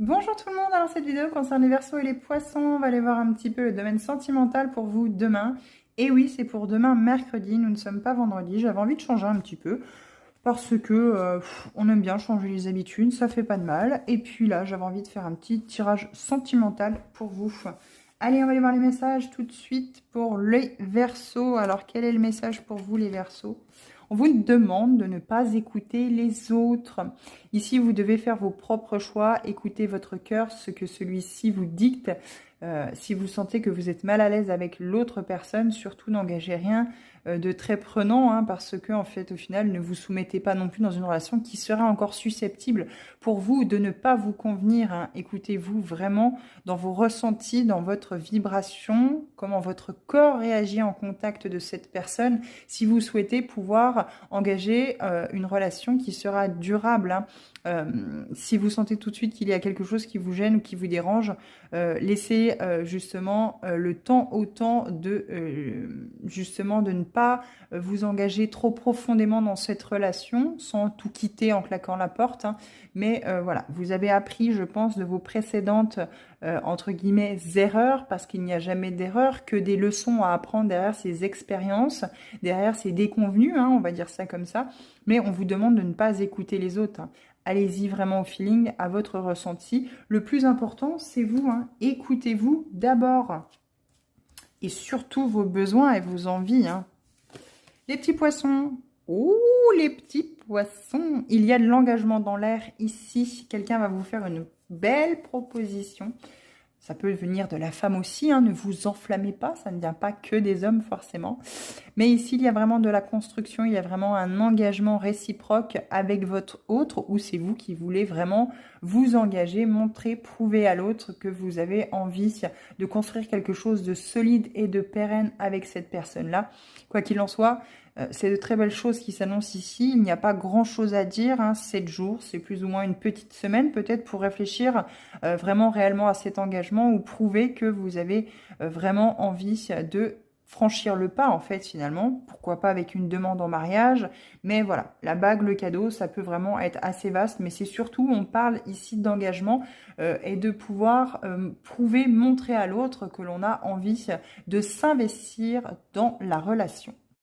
Bonjour tout le monde, alors cette vidéo concerne les Verseaux et les Poissons. On va aller voir un petit peu le domaine sentimental pour vous demain. Et oui, c'est pour demain mercredi, nous ne sommes pas vendredi. J'avais envie de changer un petit peu parce que on aime bien changer les habitudes, ça fait pas de mal. Et puis là, j'avais envie de faire un petit tirage sentimental pour vous. Allez, on va aller voir les messages tout de suite pour les Verseaux. Alors, quel est le message pour vous les Verseaux? On vous demande de ne pas écouter les autres. Ici, vous devez faire vos propres choix, écouter votre cœur, ce que celui-ci vous dicte. Si vous sentez que vous êtes mal à l'aise avec l'autre personne, surtout n'engagez rien de très prenant, hein, parce que en fait, au final, ne vous soumettez pas non plus dans une relation qui sera encore susceptible pour vous de ne pas vous convenir. Hein. Écoutez-vous vraiment dans vos ressentis, dans votre vibration, comment votre corps réagit en contact de cette personne, si vous souhaitez pouvoir engager une relation qui sera durable. Hein. Si vous sentez tout de suite qu'il y a quelque chose qui vous gêne ou qui vous dérange, laissez justement le temps au temps de justement de ne pas vous engager trop profondément dans cette relation sans tout quitter en claquant la porte. Hein. Mais voilà, vous avez appris, je pense, de vos précédentes entre guillemets erreurs, parce qu'il n'y a jamais d'erreur, que des leçons à apprendre derrière ces expériences, derrière ces déconvenues, hein, on va dire ça comme ça. Mais on vous demande de ne pas écouter les autres. Hein. Allez-y vraiment au feeling, à votre ressenti. Le plus important, c'est vous. Hein. Écoutez-vous d'abord. Et surtout vos besoins et vos envies. Hein. Les petits poissons. Ouh, les petits poissons. Il y a de l'engagement dans l'air ici. Quelqu'un va vous faire une belle proposition. Ça peut venir de la femme aussi, hein, ne vous enflammez pas, ça ne vient pas que des hommes forcément. Mais ici, il y a vraiment de la construction, il y a vraiment un engagement réciproque avec votre autre, ou c'est vous qui voulez vraiment vous engager, montrer, prouver à l'autre que vous avez envie de construire quelque chose de solide et de pérenne avec cette personne-là. Quoi qu'il en soit, c'est de très belles choses qui s'annoncent ici. Il n'y a pas grand-chose à dire. Hein. 7 jours, c'est plus ou moins une petite semaine peut-être pour réfléchir vraiment réellement à cet engagement ou prouver que vous avez vraiment envie de franchir le pas en fait finalement. Pourquoi pas avec une demande en mariage. Mais voilà, la bague, le cadeau, ça peut vraiment être assez vaste. Mais c'est surtout, on parle ici d'engagement et de pouvoir prouver, montrer à l'autre que l'on a envie de s'investir dans la relation.